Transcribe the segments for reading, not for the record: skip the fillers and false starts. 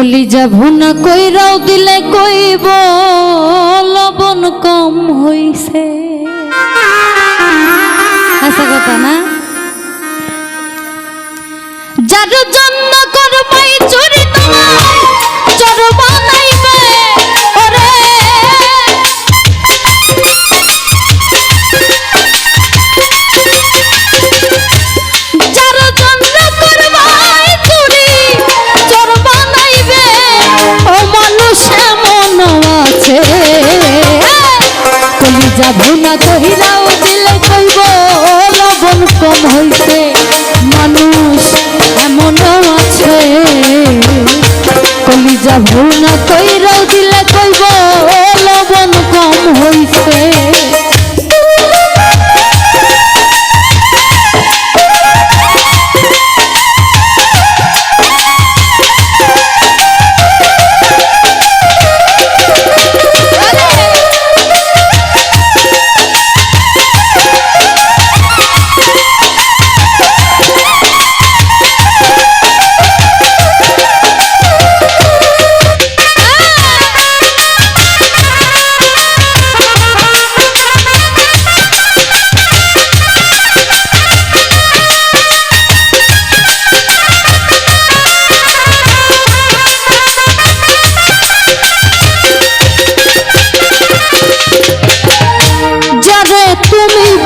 কলিজা ভুনা কইরাও দিলে কইব লবণ কম হইছে। আচ্ছা কথা না, যার জন্য করবাই চুরি তোমায় চোর বানাইবে ওরে, যার জন্য করবাই চুরি চোর বানাইবে ও মানুষ এমন আছে। কলিজা ভুনা কইরাও দিলে কইব লবণ কম হইছে, মানুষ এমন আছে। কলিজা ভুনা কইরাও দিলে কইব লবণ কম হইছে।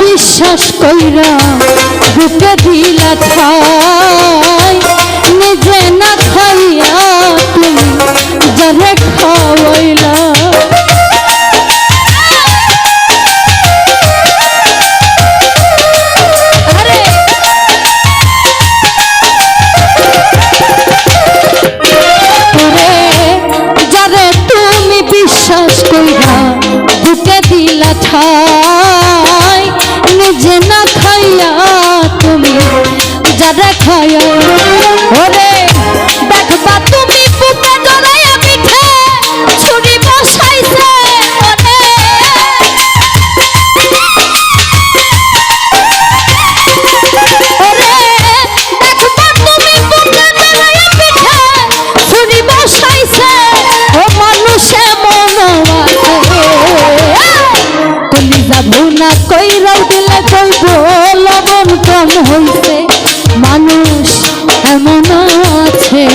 বিশ্বাস কইরা বুকে দিলা ঠাই, নিজে না খাইয়া তুমি যারে খাওয়াইলা। যারে তুমি বিশ্বাস কইরা বুকে দিলা ঠাই, নিজে না খাইয়া তুমি যারা খাইয়া ওরে, দেখবা তুমি বুকে জড়াইয়া পিঠে ছুরি বসাইছে ওরে, ওরে দেখবা তুমি বুকে জড়াইয়া পিঠে ছুরি বসাইছে ও মানুষে মন আছে। কলিজা ভুনা কইরাও দিলে কইব লবণ কম হইছে, মানুষ এমন আছে।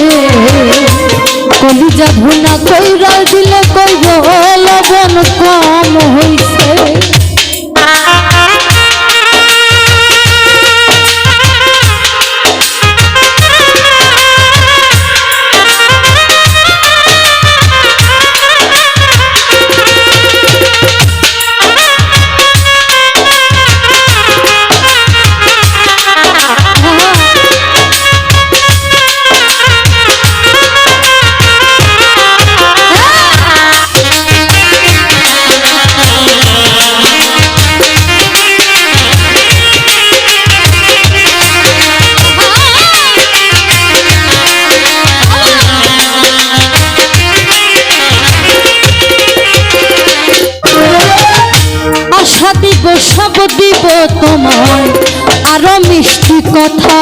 কলিজা ভুনা কইরাও দিলে কইব লবণ কম হইছে। দিব সব দিব তোমায় আরো মিষ্টি কথা,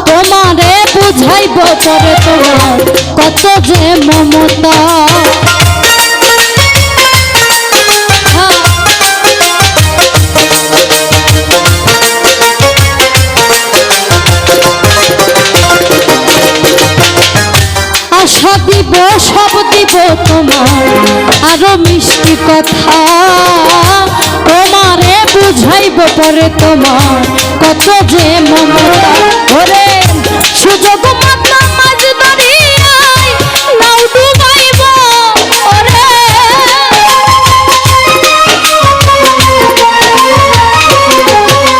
তোমারে বুঝাইব পরে তোমার কত যে মমতা। আশা দিব সব দিব তোমার আরো মিষ্টি কথা, তোমারে বুঝাইব পরে তোমার কত যে মমতা। ওরে সুযোগ মাত্রা মাঝ দরিয়ায় নাও ডুবাইব ওরে,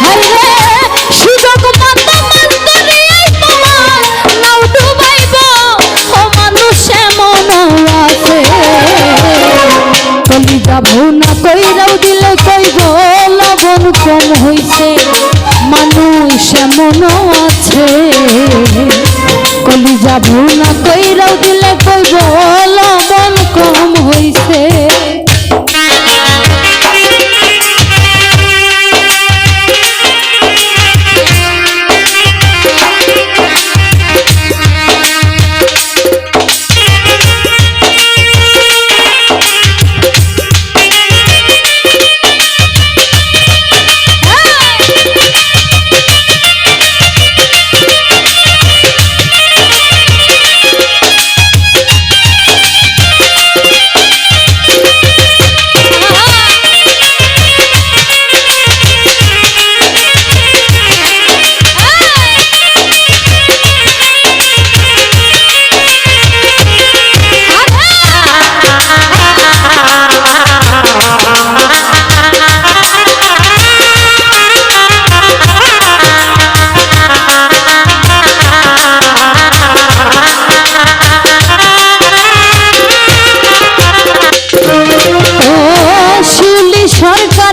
হায়রে সুযোগ মাত্রা মাঝ দরিয়ায় তোমার নাও ডুবাইব ও মানুষ এমন আছে। কলিজা ভুনা কইরাও দিলে কইব লবণ কম হইছে, মানুষ এমন আছে। কলিজা ভুনা কইরাও দিলে কইব লবণ কম হইছে।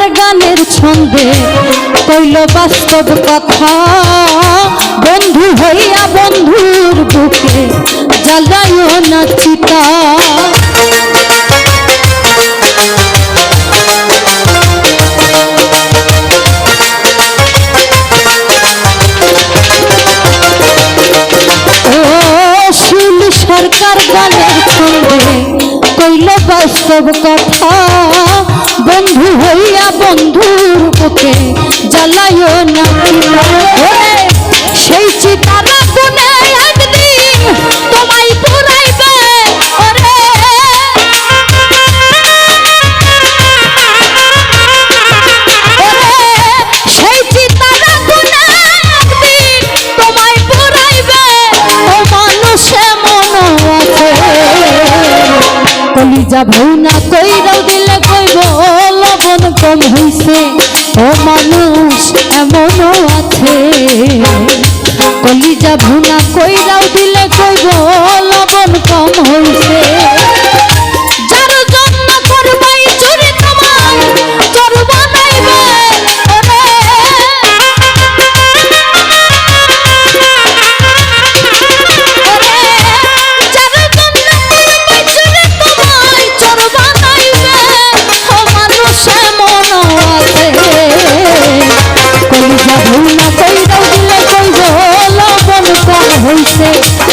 সরকার গানের ছন্দে কইল বাস্তব কথা, বন্ধু হইয়া বন্ধুর বুকে জ্বালাইও না চিতা। সরকার গানের ছন্দে কইল বাস্তব কথা, বন্ধু হইয়া বন্ধুর বুকে জ্বালাইও না চিতা। সেই চিতার আগুনে একদিন তোমায় পুরাইবে, ওরে সেই চিতার আগুনে একদিন তোমায় পুরাইবে। ও মানুষে কলিজা ভুনা কইরাও দিলে কইব লবণ কম হইছে, ও মানুষ এমনও আছে। কলিজা ভুনা কইরাও দিলে কইব লবণ কম হইছে। যার জন্য করবাই চুরি তোমায় চোর বানাইবে,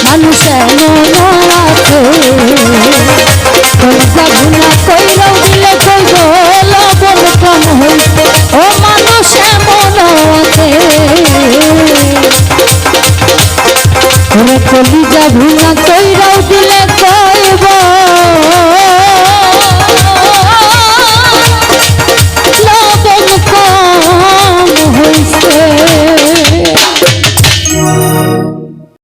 মানুষ এমন আছে। কলিজা ভুনা কইরাও দিলে কইব লবণ কম হইছে, ও মানুষ এমন আছে। কলিজা ভুনা